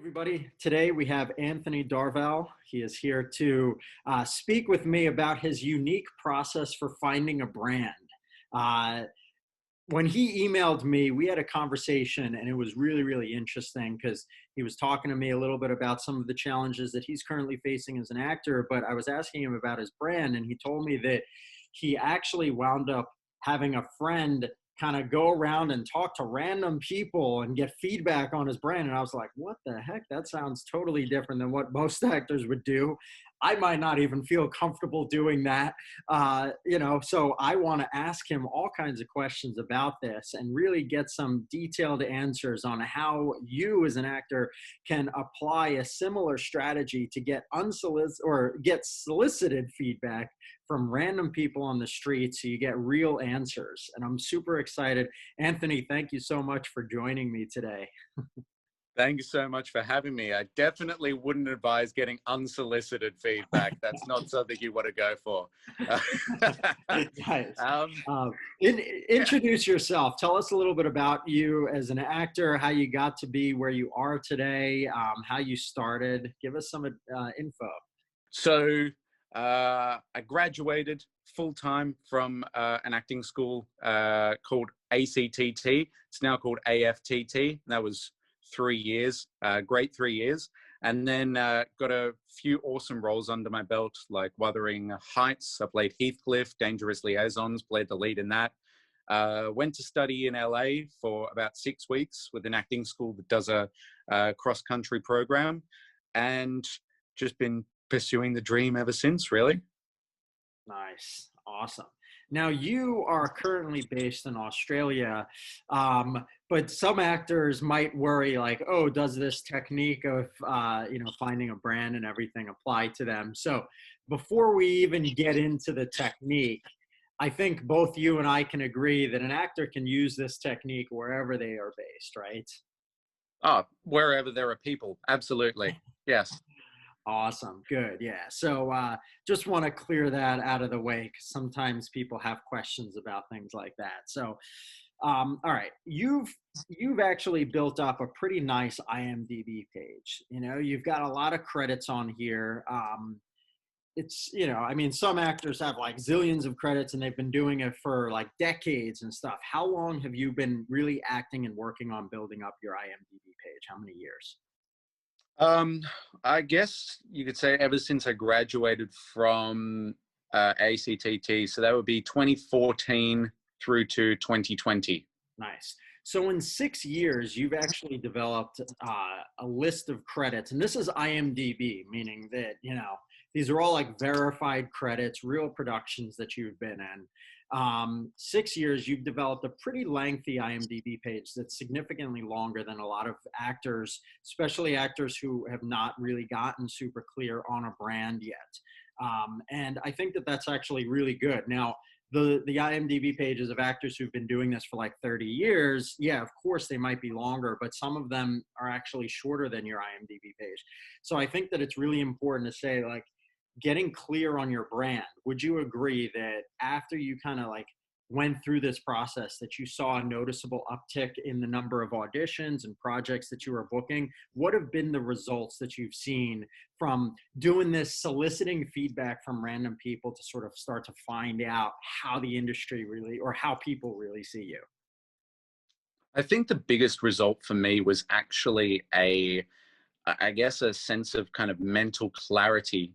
Everybody, today we have Anthony Darvall. He is here to speak with me about his unique process for finding a brand. Uh, when he emailed me, we had a conversation and it was really, really interesting because he was talking to me a little bit about some of the challenges that he's currently facing as an actor. But I was asking him about his brand, and he told me that he actually wound up having a friend kind of go around and talk to random people and get feedback on his brand. And I was like, what the heck? That sounds totally different than what most actors would do. I might not even feel comfortable doing that. So I want to ask him all kinds of questions about this and really get some detailed answers on how you as an actor can apply a similar strategy to get unsolicited or get solicited feedback from random people on the street so you get real answers. And I'm super excited. Anthony, thank you so much for joining me today. Thank you so much for having me. I definitely wouldn't advise getting unsolicited feedback. That's not something you want to go for. Guys, introduce yourself. Tell us a little bit about you as an actor, how you got to be where you are today, how you started. Give us some info. So I graduated full-time from an acting school called ACTT. It's now called AFTT. That was 3 years, great 3 years. And then got a few awesome roles under my belt, like Wuthering Heights. I played Heathcliff, Dangerous Liaisons, played the lead in that. Went to study in LA for about 6 weeks with an acting school that does a cross-country program, and just been pursuing the dream ever since, really. Nice. Awesome. Now, you are currently based in Australia, but some actors might worry like, oh, does this technique of, finding a brand and everything apply to them? So before we even get into the technique, I think both you and I can agree that an actor can use this technique wherever they are based, right? Oh, wherever there are people. Absolutely. Yes. Awesome. Good. Yeah. So just want to clear that out of the way because sometimes people have questions about things like that. So, all right, you've actually built up a pretty nice IMDb page. You know, you've got a lot of credits on here. Some actors have like zillions of credits and they've been doing it for like decades and stuff. How long have you been really acting and working on building up your IMDb page? How many years? I guess you could say ever since I graduated from ACTT. So that would be 2014 through to 2020. Nice. So in 6 years, you've actually developed a list of credits, and this is IMDb, meaning that, these are all like verified credits, real productions that you've been in. 6 years, you've developed a pretty lengthy IMDb page that's significantly longer than a lot of actors, especially actors who have not really gotten super clear on a brand yet. And I think that that's actually really good. Now, the IMDb pages of actors who've been doing this for like 30 years, yeah, of course they might be longer, but some of them are actually shorter than your IMDb page. So I think that it's really important to say, like, getting clear on your brand. Would you agree that after you kind of like went through this process that you saw a noticeable uptick in the number of auditions and projects that you were booking? What have been the results that you've seen from doing this, soliciting feedback from random people to sort of start to find out how the industry really, or how people really see you? I think the biggest result for me was actually I guess, a sense of kind of mental clarity.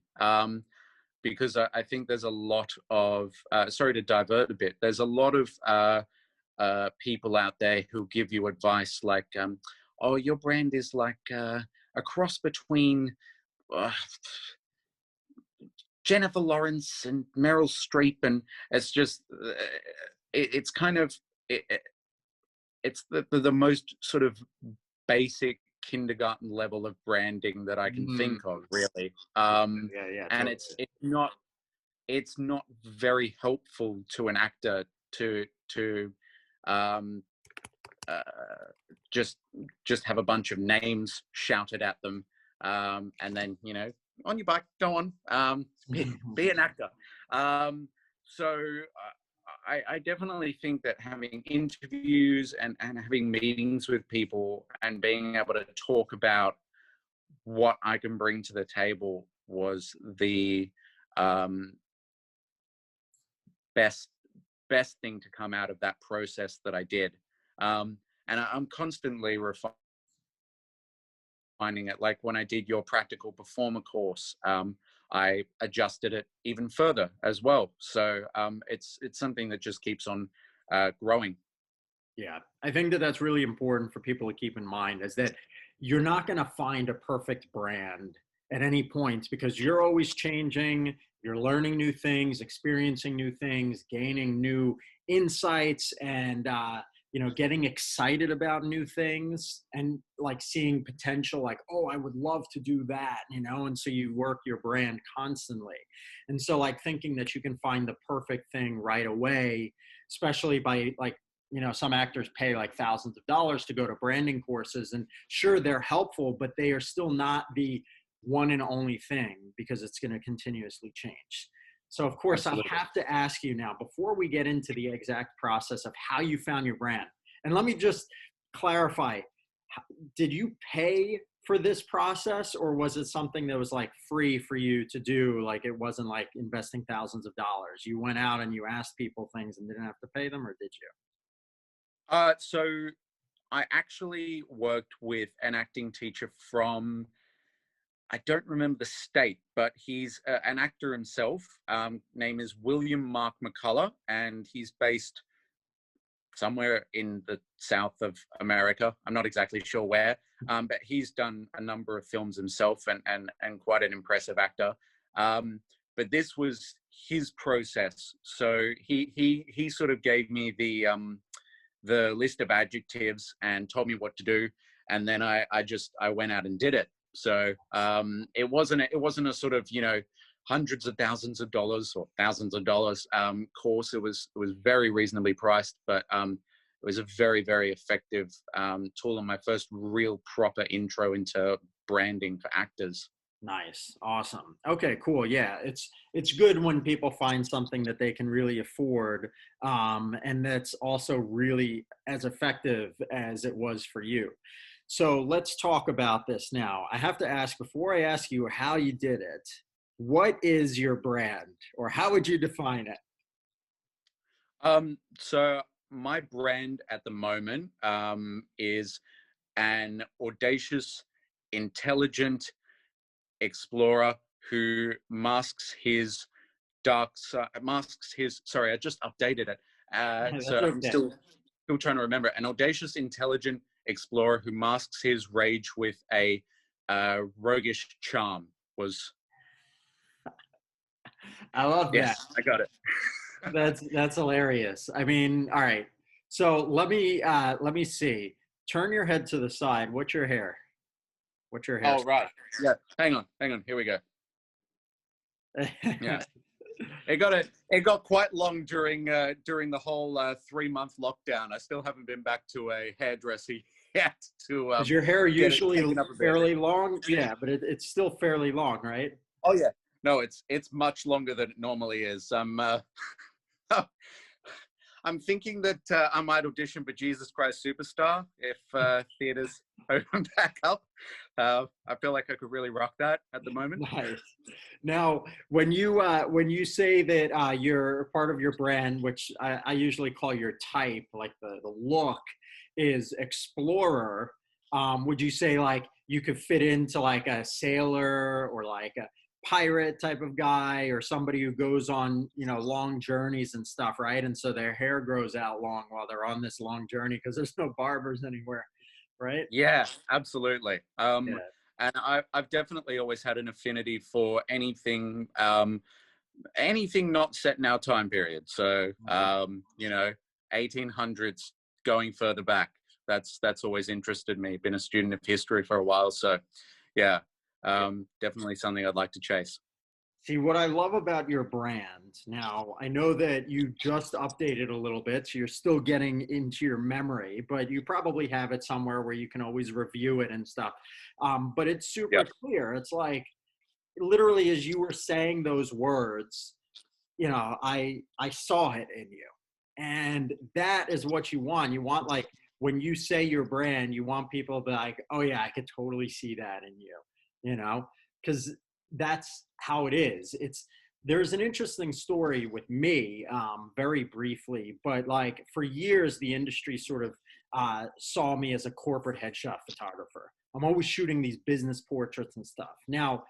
Because I think there's a lot of, sorry to divert a bit, there's a lot of people out there who give you advice like, oh, your brand is like a cross between Jennifer Lawrence and Meryl Streep. And it's just, it's kind of, it's the most sort of basic kindergarten level of branding that I can think of, really. Yeah, and totally. it's not very helpful to an actor to um, uh, just have a bunch of names shouted at them, and then, on your bike, go on, be an actor. So I definitely think that having interviews and having meetings with people and being able to talk about what I can bring to the table was the um, best best thing to come out of that process that I did. And I'm constantly refining it. Like when I did your practical performer course, I adjusted it even further as well. So it's something that just keeps on growing. Yeah, I think that that's really important for people to keep in mind is that you're not going to find a perfect brand at any point because you're always changing, you're learning new things, experiencing new things, gaining new insights and getting excited about new things and like seeing potential like, oh, I would love to do that, and so you work your brand constantly. And so like thinking that you can find the perfect thing right away, especially by like some actors pay like thousands of dollars to go to branding courses, and sure, they're helpful, but they are still not the one and only thing because it's going to continuously change. So, of course, I Absolutely. have to ask you now, before we get into the exact process of how you found your brand, and let me just clarify, did you pay for this process or was it something that was like free for you to do? Like it wasn't like investing thousands of dollars. You went out and you asked people things and didn't have to pay them, or did you? So I actually worked with an acting teacher from, I don't remember the state, but he's an actor himself. Name is William Mark McCullough, and he's based somewhere in the south of America. I'm not exactly sure where, but he's done a number of films himself and quite an impressive actor. But this was his process. So he sort of gave me the list of adjectives and told me what to do, and then I went out and did it. So it wasn't a sort of hundreds of thousands of dollars or thousands of dollars course. It was very reasonably priced, but it was a very, very effective tool and my first real proper intro into branding for actors. Nice. Awesome. Okay, cool. Yeah, it's good when people find something that they can really afford, and that's also really as effective as it was for you. So let's talk about this now. I have to ask, before I ask you how you did it, what is your brand, or how would you define it? So my brand at the moment is an audacious, intelligent explorer who masks his, sorry, I just updated it. So That's I'm okay. still trying to remember. An audacious, intelligent explorer who masks his rage with a roguish charm was, I love that. yes, I got it. That's hilarious. I mean, all right. So let me see. Turn your head to the side. What's your hair? What's your Oh, hairstyle? right. Yeah. Hang on. Here we go. Yeah. It got quite long during the whole 3-month lockdown. I still haven't been back to a hairdresser yet to Is your hair get it usually taken up a bit. fairly long? Yeah, but it's still fairly long, right? Oh yeah. No, it's much longer than it normally is. I'm thinking that I might audition for Jesus Christ Superstar if theaters open back up. I feel like I could really rock that at the moment. Nice. Now, when you say that you're part of your brand, which I usually call your type, like the look, is explorer, would you say like you could fit into like a sailor or like a pirate type of guy or somebody who goes on long journeys and stuff, right? And so their hair grows out long while they're on this long journey because there's no barbers anywhere, right? Yeah, absolutely. Yeah. And I've definitely always had an affinity for anything not set in our time period. So, 1800s going further back. That's always interested me. Been a student of history for a while, so yeah, definitely something I'd like to chase. See, what I love about your brand now, I know that you just updated a little bit, so you're still getting into your memory, but you probably have it somewhere where you can always review it and stuff. But it's Yeah, super clear. It's like literally as you were saying those words, I saw it in you. And that is what you want. You want like when you say your brand, you want people to be like, oh yeah, I could totally see that in you. you know, because that's how it is. There's an interesting story with me, very briefly, but like for years, the industry sort of saw me as a corporate headshot photographer. I'm always shooting these business portraits and stuff. Now,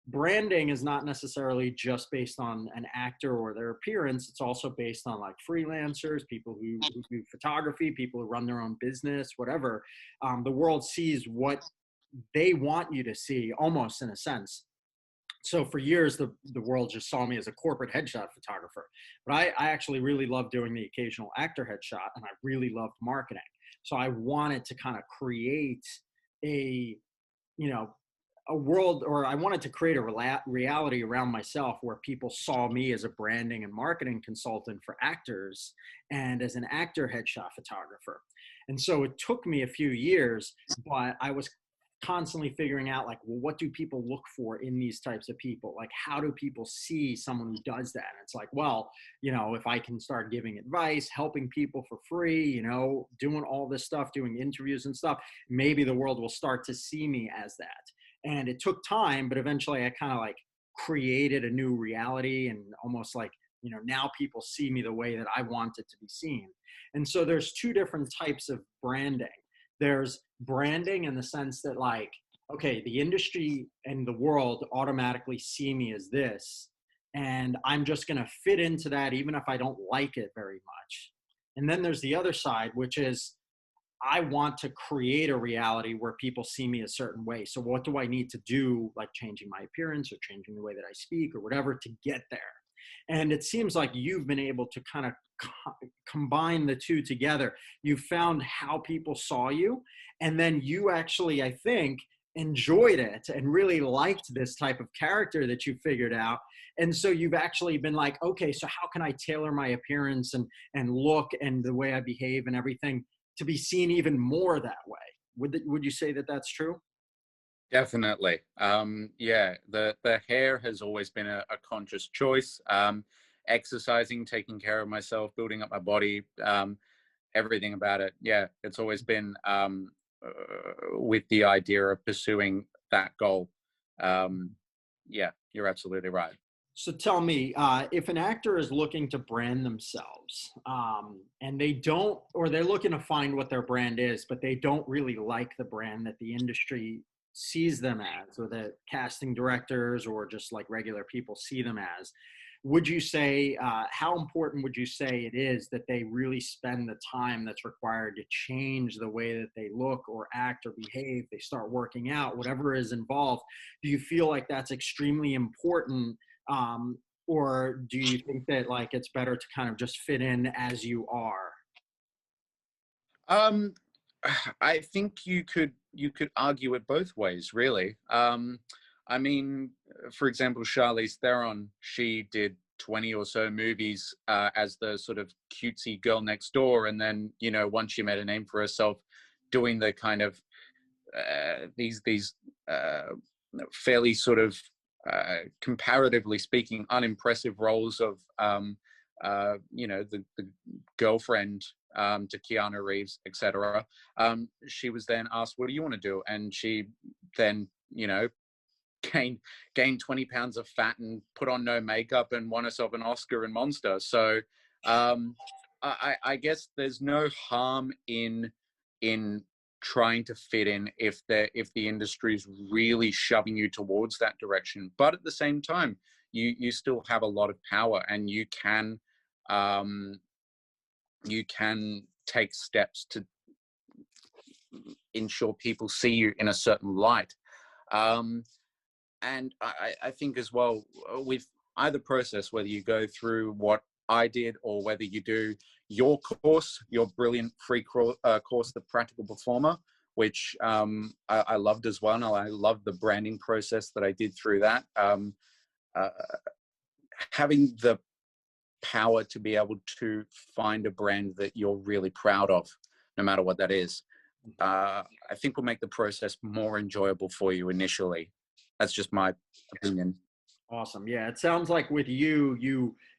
branding is not necessarily just based on an actor or their appearance. It's also based on like freelancers, people who do photography, people who run their own business, whatever. The world sees what they want you to see, almost in a sense. So for years, the world just saw me as a corporate headshot photographer. But I actually really love doing the occasional actor headshot, and I really loved marketing. So I wanted to kind of create a, you know, a world, or I wanted to create a reality around myself where people saw me as a branding and marketing consultant for actors and as an actor headshot photographer. And so it took me a few years, but I was constantly figuring out like, well, what do people look for in these types of people? Like, how do people see someone who does that? And it's like, well, you know, if I can start giving advice, helping people for free, you know, doing all this stuff, doing interviews and stuff, maybe the world will start to see me as that. And it took time, but eventually I kind of like created a new reality, and almost like, you know, now people see me the way that I want it to be seen. And so there's two different types of branding. There's branding in the sense that like, okay, the industry and the world automatically see me as this, and I'm just going to fit into that even if I don't like it very much. And then there's the other side, which is I want to create a reality where people see me a certain way. So what do I need to do, like changing my appearance or changing the way that I speak or whatever, to get there? And it seems like you've been able to kind of combine the two together. You found how people saw you, and then you actually, I think, enjoyed it and really liked this type of character that you figured out. And so you've actually been like, okay, so how can I tailor my appearance and look and the way I behave and everything to be seen even more that way? Would you say that that's true? Definitely. Yeah, the hair has always been a conscious choice. Exercising, taking care of myself, building up my body, everything about it. Yeah, it's always been with the idea of pursuing that goal. Yeah, you're absolutely right. So tell me, if an actor is looking to brand themselves, and they don't, or they're looking to find what their brand is, but they don't really like the brand that the industry sees them as, or that casting directors or just like regular people see them as, would you say, how important would you say it is that they really spend the time that's required to change the way that they look or act or behave? They start working out, whatever is involved. Do you feel like that's extremely important? Or do you think that like it's better to kind of just fit in as you are? Um, I think you could argue it both ways, really. I mean, for example, Charlize Theron, she did 20 or so movies as the sort of cutesy girl next door, and then once she made a name for herself, doing the kind of these fairly sort of comparatively speaking unimpressive roles of the girlfriend to Keanu Reeves, etc. She was then asked, "What do you want to do?" And she then, gained 20 pounds of fat and put on no makeup and won herself an Oscar in Monster. So I guess there's no harm in trying to fit in if the industry is really shoving you towards that direction. But at the same time, you still have a lot of power, and um, you can take steps to ensure people see you in a certain light. And I think as well, with either process, whether you go through what I did or whether you do your brilliant free course, The Practical Performer, which I loved as well. And I love the branding process that I did through that. Uh, Having the power to be able to find a brand that you're really proud of, no matter what that is, I think will make the process more enjoyable for you initially. That's just my opinion. Awesome. Yeah, it sounds like with you,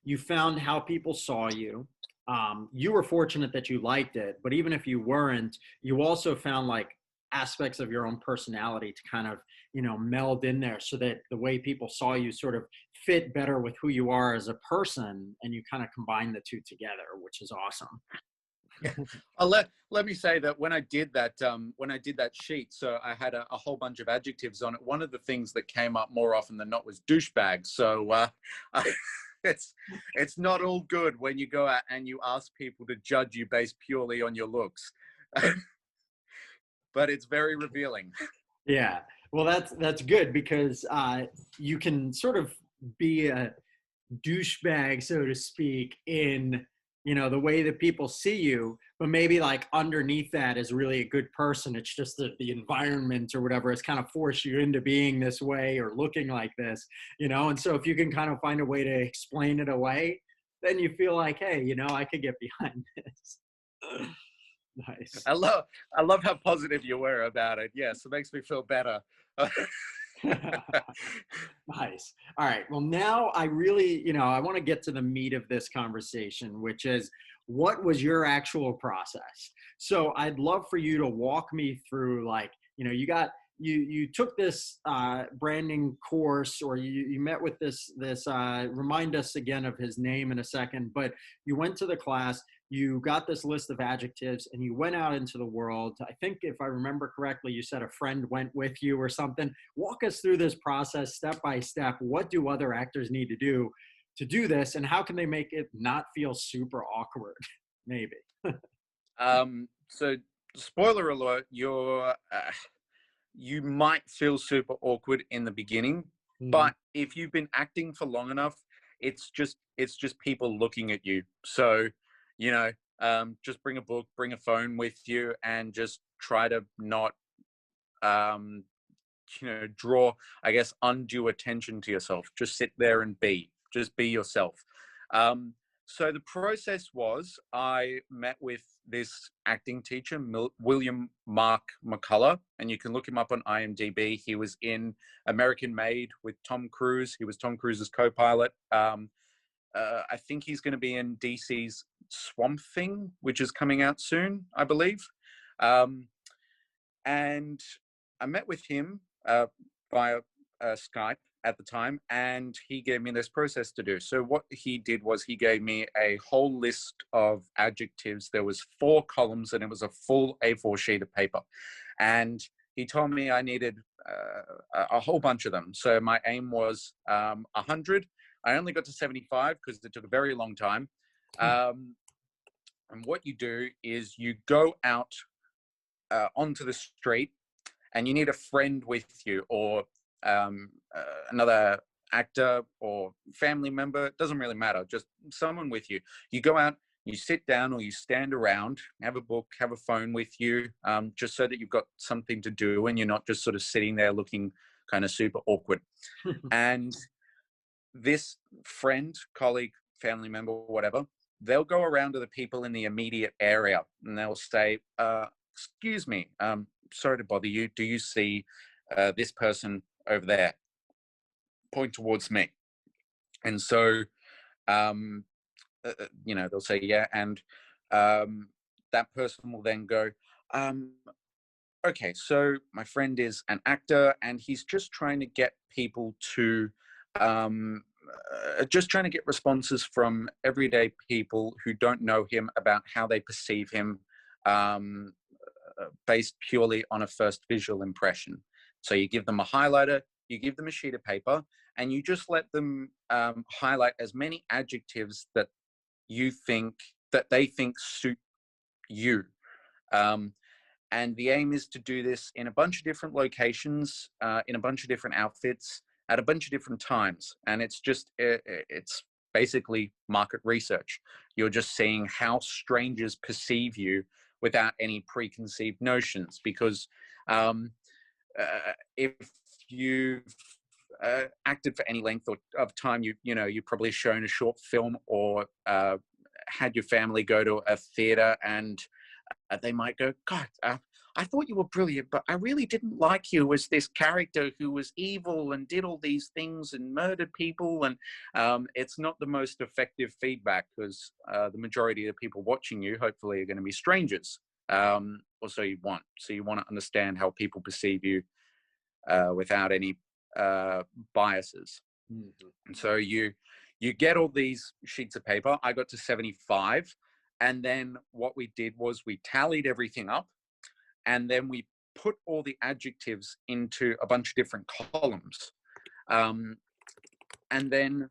you found how people saw you. You were fortunate that you liked it, but even if you weren't, you also found like aspects of your own personality to kind of meld in there so that the way people saw you sort of fit better with who you are as a person, and you kind of combine the two together, which is awesome. Yeah. Let me say that when I did that sheet, so I had a whole bunch of adjectives on it. One of the things that came up more often than not was douchebag. So it's not all good when you go out and you ask people to judge you based purely on your looks, but it's very revealing. Yeah. Well, that's good because you can sort of be a douchebag, so to speak, in the way that people see you, but maybe like underneath that is really a good person. It's just that the environment or whatever has kind of forced you into being this way or looking like this, and so if you can kind of find a way to explain it away, then you feel like, hey, I could get behind this. Nice. I love how positive you were about it. Yes, it makes me feel better. Nice. All right. Well, now I really, I want to get to the meat of this conversation, which is what was your actual process? So I'd love for you to walk me through, like, you took this branding course, or you met with this remind us again of his name in a second, but you went to the class, you got this list of adjectives, and you went out into the world. I think if I remember correctly, you said a friend went with you or something. Walk us through this process step by step. What do other actors need to do this, and how can they make it not feel super awkward? Maybe. So spoiler alert, you might feel super awkward in the beginning, but if you've been acting for long enough, it's just people looking at you. So, just bring a book, bring a phone with you, and just try to not, draw, I guess, undue attention to yourself. Just sit there and just be yourself. So the process was I met with this acting teacher, William Mark McCullough, and you can look him up on IMDb. He was in American Made with Tom Cruise. He was Tom Cruise's co-pilot. I think he's going to be in DC's Swamp Thing, which is coming out soon, I believe. And I met with him via Skype at the time, and he gave me this process to do. So what he did was he gave me a whole list of adjectives. There was 4 columns, and it was a full A4 sheet of paper. And he told me I needed a whole bunch of them. So my aim was 100. I only got to 75 because it took a very long time. And what you do is you go out onto the street, and you need a friend with you, or another actor or family member. It doesn't really matter, just someone with you. You go out, you sit down, or you stand around, have a book, have a phone with you, just so that you've got something to do and you're not just sort of sitting there looking kind of super awkward. And this friend, colleague, family member, whatever, they'll go around to the people in the immediate area and they'll say, excuse me, sorry to bother you. Do you see this person over there? Point towards me. And so, they'll say, yeah. And that person will then go, okay, so my friend is an actor and he's just trying to get people to, just trying to get responses from everyday people who don't know him about how they perceive him, based purely on a first visual impression. So you give them a highlighter, you give them a sheet of paper, and you just let them highlight as many adjectives that they think suit you. And the aim is to do this in a bunch of different locations, in a bunch of different outfits, at a bunch of different times. And it's basically market research. You're just seeing how strangers perceive you without any preconceived notions. Because if you've acted for any length of time, you've probably shown a short film or had your family go to a theater, and they might go, God, I thought you were brilliant, but I really didn't like you as this character who was evil and did all these things and murdered people. And it's not the most effective feedback, because the majority of the people watching you hopefully are going to be strangers, or so you want. So you want to understand how people perceive you without any biases. Mhm. And so you get all these sheets of paper. I got to 75, and then what we did was we tallied everything up, and then we put all the adjectives into a bunch of different columns. And then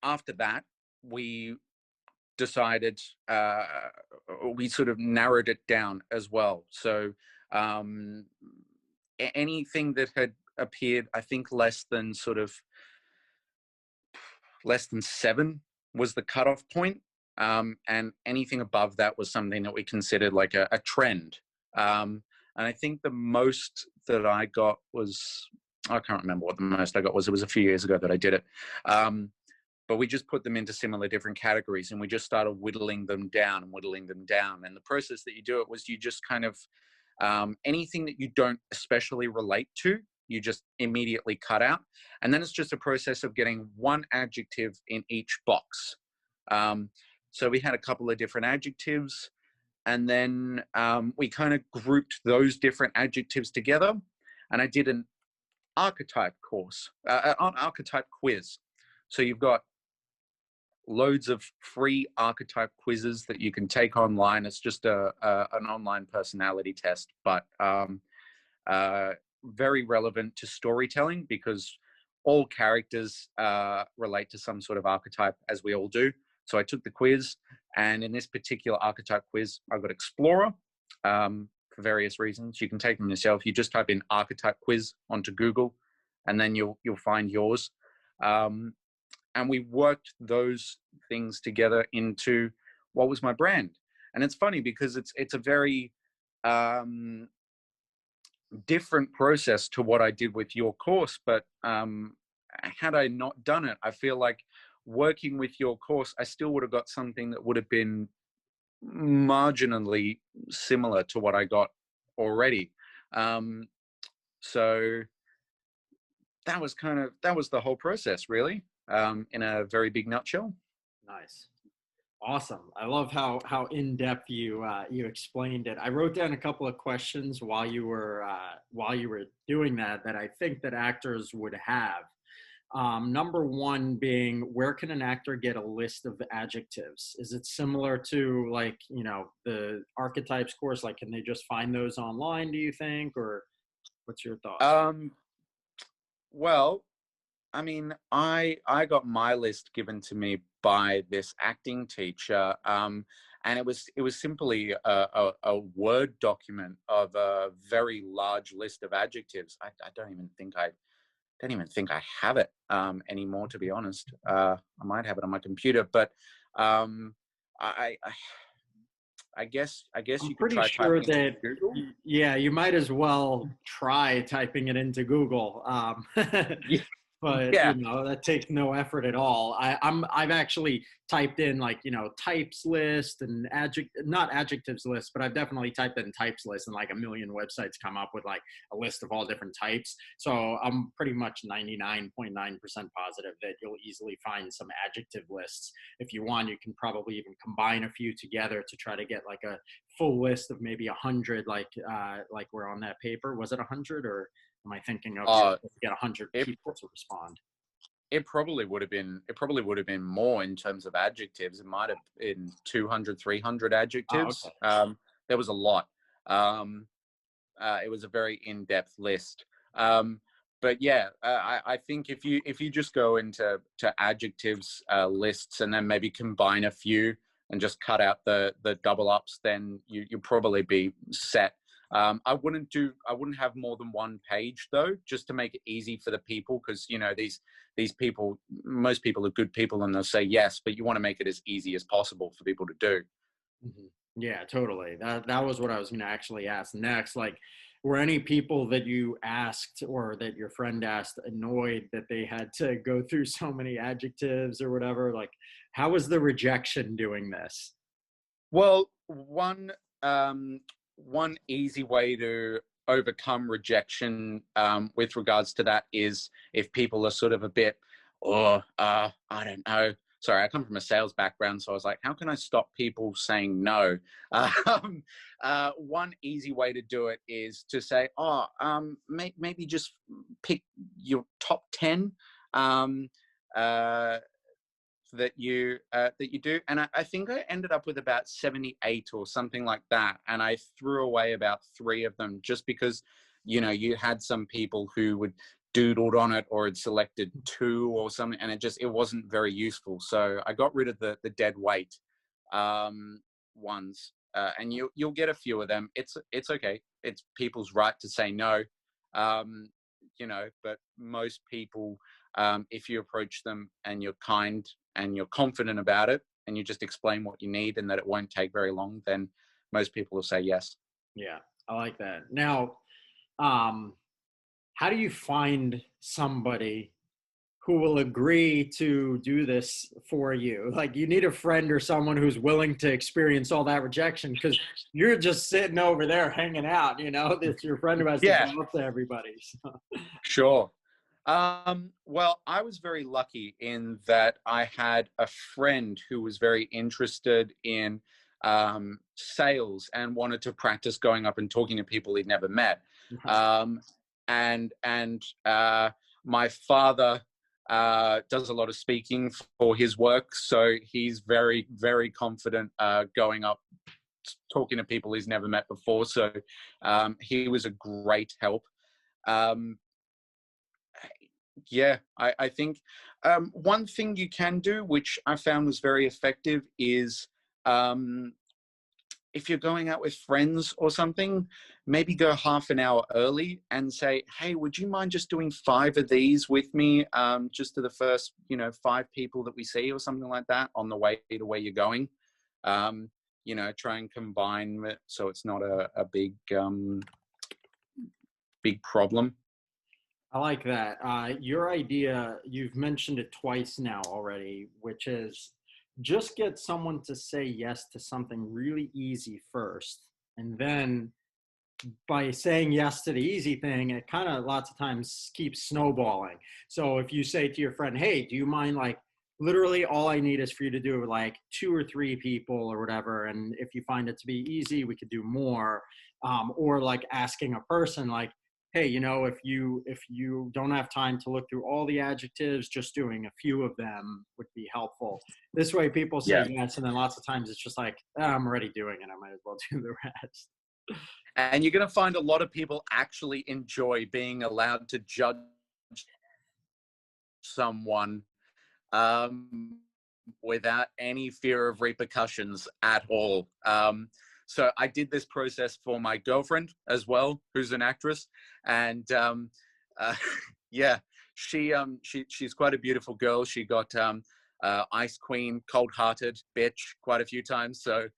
after that, we decided, we sort of narrowed it down as well. So anything that had appeared, I think less than 7 was the cutoff point. And anything above that was something that we considered like a trend. And I think the most that I got was, I can't remember what the most I got was. It was a few years ago that I did it. But we just put them into similar different categories, and we just started whittling them down and whittling them down. And the process that you do it was you just kind of, anything that you don't especially relate to, you just immediately cut out. And then it's just a process of getting one adjective in each box. So we had a couple of different adjectives, and then we kind of grouped those different adjectives together. And I did an archetype course, an archetype quiz. So you've got loads of free archetype quizzes that you can take online. It's just an online personality test, but very relevant to storytelling, because all characters relate to some sort of archetype, as we all do. So I took the quiz, and in this particular archetype quiz, I got Explorer for various reasons. You can take them yourself. You just type in archetype quiz onto Google, and then you'll find yours. And we worked those things together into what was my brand. And it's funny because it's a very different process to what I did with your course. But had I not done it, I feel like working with your course, I still would have got something that would have been marginally similar to what I got already. So that was the whole process, really, in a very big nutshell. Nice. Awesome. I love how in-depth you explained it. I wrote down a couple of questions while you were doing that I think that actors would have. Number one being, where can an actor get a list of adjectives? Is it similar to, like, the archetypes course? Like, can they just find those online, do you think? Or what's your thoughts? Well, I mean, I got my list given to me by this acting teacher, and it was simply a Word document of a very large list of adjectives. I don't even think I have it anymore, to be honest. I might have it on my computer, but I guess I'm you could pretty try sure typing it that, into Google. yeah, you might as well try typing it into Google. But Yeah. that takes no effort at all. I've actually typed in, like, types list and not adjectives list, but I've definitely typed in types list, and like a million websites come up with like a list of all different types. So I'm pretty much 99.9% positive that you'll easily find some adjective lists. If you want, you can probably even combine a few together to try to get like a full list of maybe 100, like we're on that paper. Was it 100, or am I thinking of get 100 people to respond? It probably would have been more in terms of adjectives. It might have been 200, 300 adjectives. Oh, okay. There was a lot. It was a very in-depth list. But yeah, I think if you just go into adjectives lists, and then maybe combine a few and just cut out the double ups, then you'll probably be set. I wouldn't have more than one page, though, just to make it easy for the people, because these people, most people are good people, and they'll say yes, but you want to make it as easy as possible for people to do. Mm-hmm. Yeah, totally. That was what I was going to actually ask next. Like, were any people that you asked or that your friend asked annoyed that they had to go through so many adjectives or whatever? Like, how was the rejection doing this? Well, one easy way to overcome rejection with regards to that is if people are sort of a bit, I don't know, sorry, I come from a sales background, so I was like, how can I stop people saying no? One easy way to do it is to say, maybe just pick your top 10 um, uh, that you do. And I think I ended up with about 78 or something like that. And I threw away about 3 of them just because, you had some people who would doodled on it or had selected 2 or something, and it wasn't very useful. So I got rid of the dead weight ones, and you'll get a few of them. It's okay. It's people's right to say no, but most people, if you approach them and you're kind and you're confident about it and you just explain what you need and that it won't take very long, then most people will say yes. Yeah, I like that. Now, how do you find somebody who will agree to do this for you? Like, you need a friend or someone who's willing to experience all that rejection, because you're just sitting over there hanging out, it's your friend who has to Yeah, go up to everybody. So. sure. Well, I was very lucky in that I had a friend who was very interested in sales and wanted to practice going up and talking to people he'd never met. Um, and my father does a lot of speaking for his work, so he's very, very confident going up talking to people he's never met before. So he was a great help. Um, Yeah, I think one thing you can do, which I found was very effective, is if you're going out with friends or something, maybe go half an hour early and say, hey, would you mind just doing 5 of these with me, just to the first, 5 people that we see or something like that on the way to where you're going. Try and combine it so it's not a big problem. I like that. Your idea, you've mentioned it twice now already, which is just get someone to say yes to something really easy first. And then by saying yes to the easy thing, it kind of lots of times keeps snowballing. So if you say to your friend, hey, do you mind, like, literally all I need is for you to do like 2 or 3 people or whatever. And if you find it to be easy, we could do more. Or like asking a person like, hey, if you don't have time to look through all the adjectives, just doing a few of them would be helpful. This way people say Yeah. yes. And then lots of times it's just like, I'm already doing it, I might as well do the rest. And you're going to find a lot of people actually enjoy being allowed to judge someone without any fear of repercussions at all. So I did this process for my girlfriend as well, who's an actress, and yeah, she's quite a beautiful girl. She got Ice Queen, Cold Hearted, Bitch quite a few times. So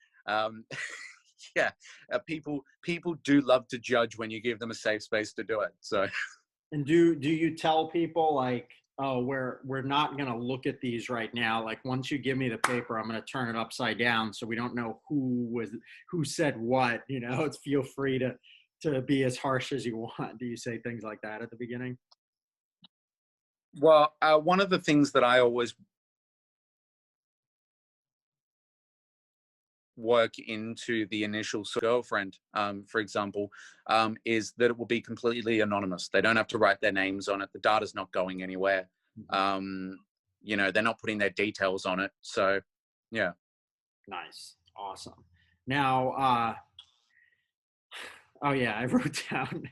yeah, people do love to judge when you give them a safe space to do it. So. And do you tell people like, oh, we're not going to look at these right now. Like, once you give me the paper, I'm going to turn it upside down so we don't know who said what, it's feel free to be as harsh as you want. Do you say things like that at the beginning? Well, one of the things that I always work into the initial girlfriend, for example, is that it will be completely anonymous. They don't have to write their names on it. The data's not going anywhere. They're not putting their details on it. So, yeah. Nice. Awesome. Now, oh yeah, I wrote down,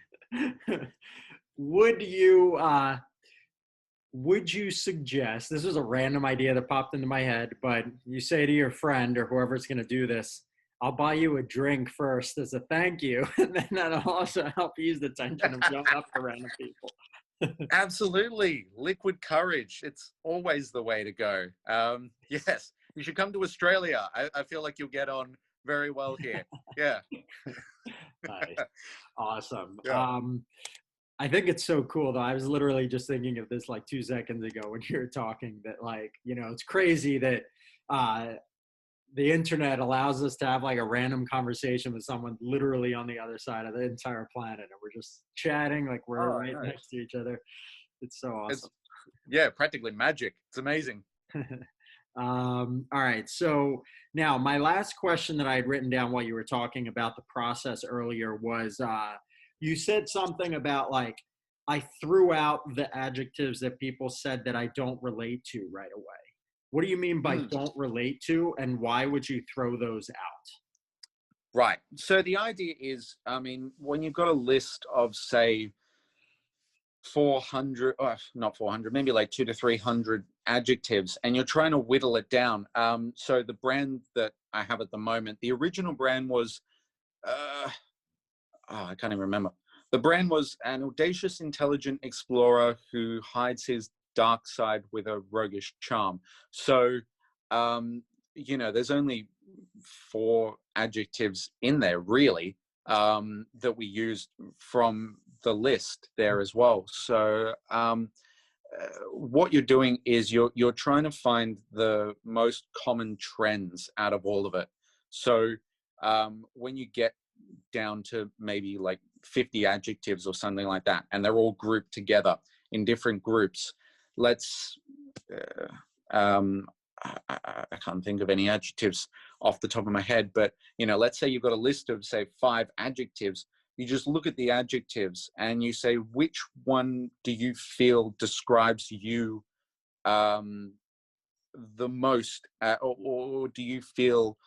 would you, would you suggest, this was a random idea that popped into my head, but you say to your friend or whoever's going to do this, I'll buy you a drink first as a thank you. And then that'll also help ease the tension of going up to random people. Absolutely. Liquid courage. It's always the way to go. Yes. You should come to Australia. I feel like you'll get on very well here. Yeah. Nice. Awesome. Yeah. I think it's so cool though. I was literally just thinking of this like 2 seconds ago when you were talking that, like, it's crazy that the internet allows us to have like a random conversation with someone literally on the other side of the entire planet. And we're just chatting like we're right Nice. next to each other. It's so awesome. It's, yeah, practically magic. It's amazing. All right. So now my last question that I had written down while you were talking about the process earlier was you said something about like, I threw out the adjectives that people said that I don't relate to right away. What do you mean by Hmm. don't relate to, and why would you throw those out? Right. So the idea is, I mean, when you've got a list of, say, 400, not 400, maybe like 200 to 300 adjectives, and you're trying to whittle it down. So the brand that I have at the moment, the original brand was, uh, I can't even remember. The brand was an audacious, intelligent explorer who hides his dark side with a roguish charm. So, um, there's only 4 adjectives in there, really, that we used from the list there as well. So, what you're doing is you're trying to find the most common trends out of all of it. So, when you get down to maybe like 50 adjectives or something like that, and they're all grouped together in different groups. Let's, I can't think of any adjectives off the top of my head, but let's say you've got a list of, say, 5 adjectives. You just look at the adjectives and you say, which one do you feel describes you the most, or do you feel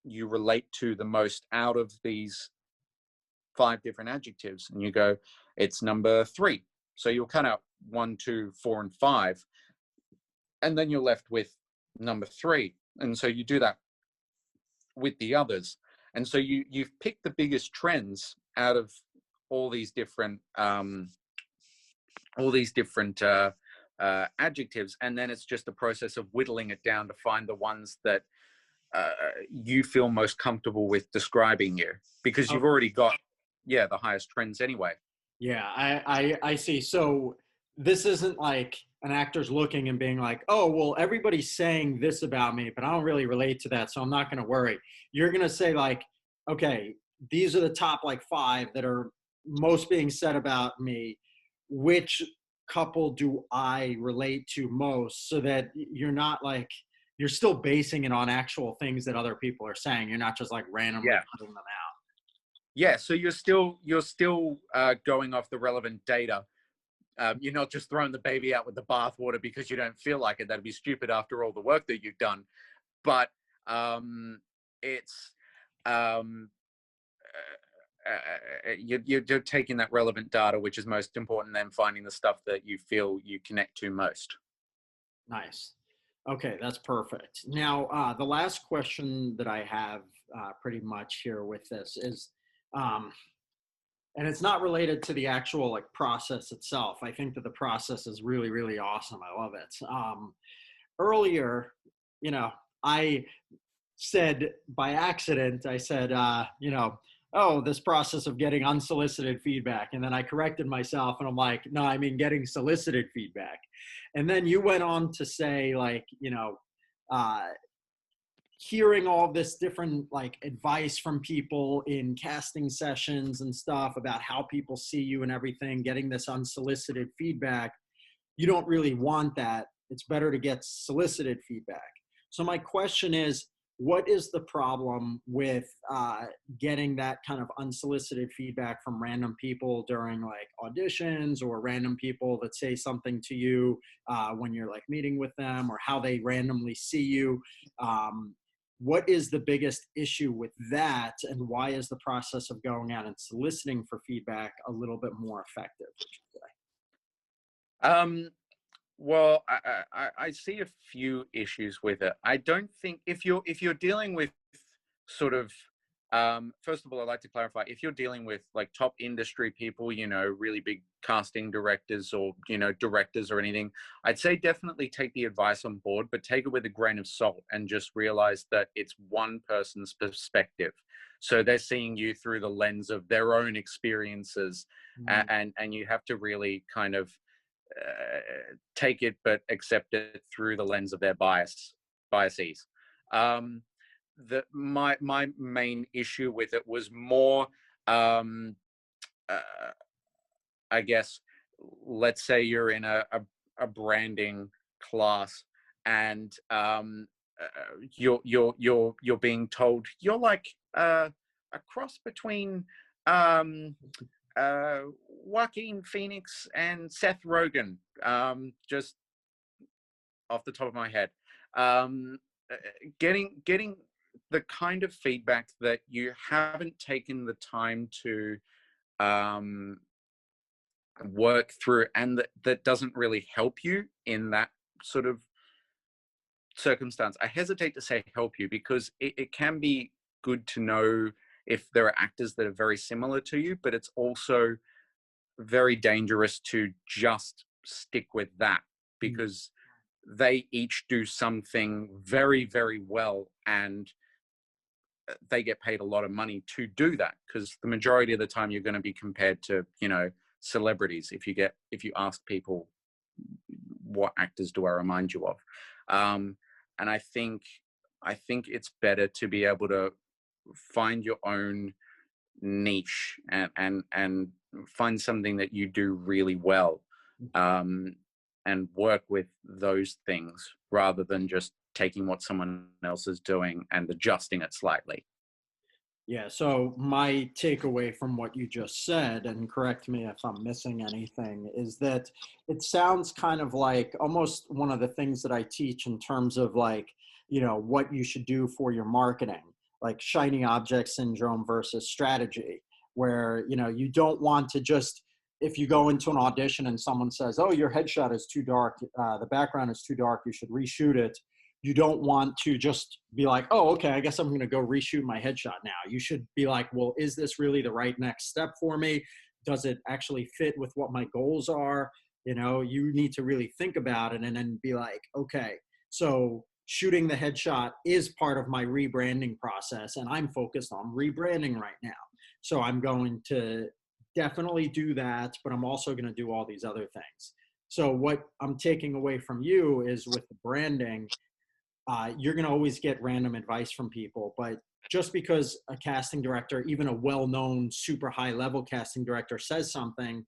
you relate to the most out of these 5 different adjectives? And you go, it's number 3. So you'll cut out 1, 2, 4, and 5, and then you're left with number 3. And so you do that with the others. And so you've picked the biggest trends out of all these different adjectives, and then it's just a process of whittling it down to find the ones that you feel most comfortable with describing you, because you've already got the highest trends anyway. Yeah, I see. So this isn't like an actor's looking and being like, oh, well, everybody's saying this about me, but I don't really relate to that, so I'm not going to worry. You're going to say, like, okay, these are the top like 5 that are most being said about me. Which couple do I relate to most? So that you're not like, you're still basing it on actual things that other people are saying. You're not just like randomly Yeah. cutting them out. Yeah, so you're still going off the relevant data. You're not just throwing the baby out with the bathwater because you don't feel like it. That'd be stupid after all the work that you've done. But it's um, you're taking that relevant data, which is most important, and then finding the stuff that you feel you connect to most. Nice. Okay, that's perfect. Now, the last question that I have pretty much here with this is, um, and it's not related to the actual like process itself. I think that the process is really, really awesome. I love it. Earlier, you know, I said by accident, I said, oh, this process of getting unsolicited feedback. And then I corrected myself and I'm like, no, I mean getting solicited feedback. And then you went on to say, like, uh, hearing all this different like advice from people in casting sessions and stuff about how people see you and everything, getting this unsolicited feedback. You don't really want that. It's better to get solicited feedback. So my question is, what is the problem with getting that kind of unsolicited feedback from random people during like auditions, or random people that say something to you when you're like meeting with them, or how they randomly see you? What is the biggest issue with that, and why is the process of going out and soliciting for feedback a little bit more effective, would you say? Um, well, I see a few issues with it. I don't think, if you're dealing with sort of, first of all, I'd like to clarify, if you're dealing with like top industry people, really big casting directors, or directors or anything, I'd say definitely take the advice on board, but take it with a grain of salt and just realize that it's one person's perspective. So they're seeing you through the lens of their own experiences, Mm. and you have to really kind of take it, but accept it through the lens of their biases. Um, my main issue with it was more, um, uh, I guess, let's say you're in a branding class, and you're being told you're like a cross between um, Joaquin Phoenix and Seth Rogen, just off the top of my head. Um, getting the kind of feedback that you haven't taken the time to um, work through, and that doesn't really help you in that sort of circumstance. I hesitate to say help you, because it can be good to know if there are actors that are very similar to you, but it's also very dangerous to just stick with that, because they each do something very, very well, and they get paid a lot of money to do that, because the majority of the time you're going to be compared to, you know, celebrities. If you ask people, what actors do I remind you of? And I think it's better to be able to find your own niche and find something that you do really well, and work with those things, rather than just taking what someone else is doing and adjusting it slightly. Yeah, so my takeaway from what you just said, and correct me if I'm missing anything, is that it sounds kind of like almost one of the things that I teach in terms of like, you know, what you should do for your marketing, like shiny object syndrome versus strategy, where, you know, you don't want to just, if you go into an audition and someone says, oh, your headshot is too dark, the background is too dark, you should reshoot it. You don't want to just be like, oh, okay, I guess I'm going to go reshoot my headshot now. You should be like, well, is this really the right next step for me? Does it actually fit with what my goals are? You know, you need to really think about it and then be like, okay, so shooting the headshot is part of my rebranding process, and I'm focused on rebranding right now. So I'm going to definitely do that, but I'm also going to do all these other things. So what I'm taking away from you is with the branding, you're going to always get random advice from people, but just because a casting director, even a well-known super high-level casting director, says something,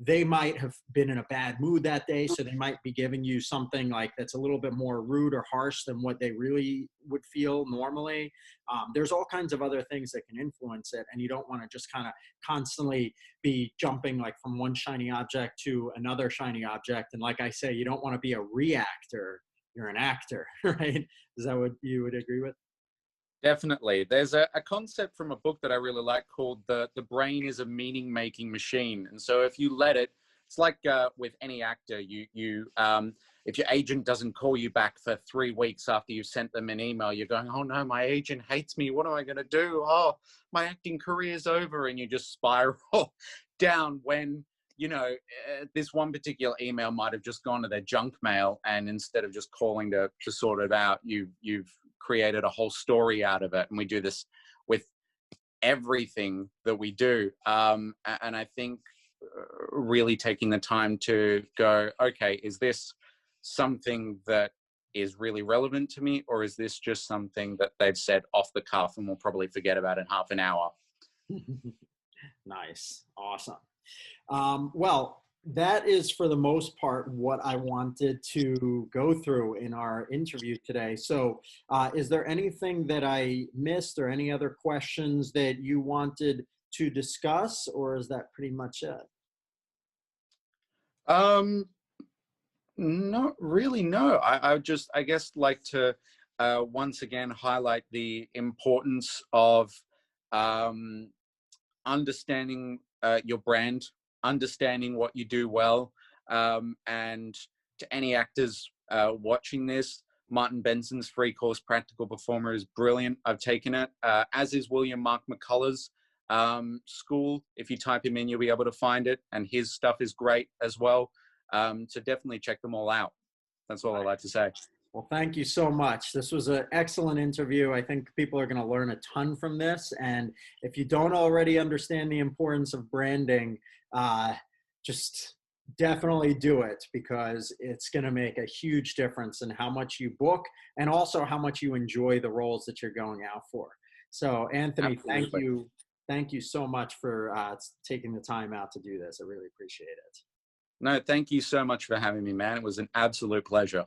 they might have been in a bad mood that day, so they might be giving you something like that's a little bit more rude or harsh than what they really would feel normally. There's all kinds of other things that can influence it, and you don't want to just kind of constantly be jumping like from one shiny object to another shiny object. And like I say, you don't want to be a reactor, you're an actor, right? Is that what you would agree with? Definitely. There's a concept from a book that I really like called the brain is a meaning making machine. And so if you let it, it's like with any actor, if your agent doesn't call you back for 3 weeks after you've sent them an email, you're going, oh no, my agent hates me. What am I going to do? Oh, my acting career's over. And you just spiral down when, you know, this one particular email might have just gone to their junk mail. And instead of just calling to sort it out, you've created a whole story out of it. And we do this with everything that we do. And I think really taking the time to go, okay, is this something that is really relevant to me, or is this just something that they've said off the cuff and we'll probably forget about in half an hour? Nice. Awesome. Well, that is for the most part what I wanted to go through in our interview today. So is there anything that I missed or any other questions that you wanted to discuss, or is that pretty much it? Not really, no. I would just, I guess, like to once again highlight the importance of um, understanding your brand, understanding what you do well, and to any actors watching this, Martin Benson's free course Practical Performer is brilliant. I've taken it, as is William Mark McCullough's school. If you type him in, you'll be able to find it, and his stuff is great as well. So definitely check them all out. That's all I'd like to say. Well, thank you so much. This was an excellent interview. I think people are going to learn a ton from this. And if you don't already understand the importance of branding, just definitely do it, because it's going to make a huge difference in how much you book and also how much you enjoy the roles that you're going out for. So, Anthony, Absolutely. thank you so much for taking the time out to do this. I really appreciate it. No, thank you so much for having me, man. It was an absolute pleasure.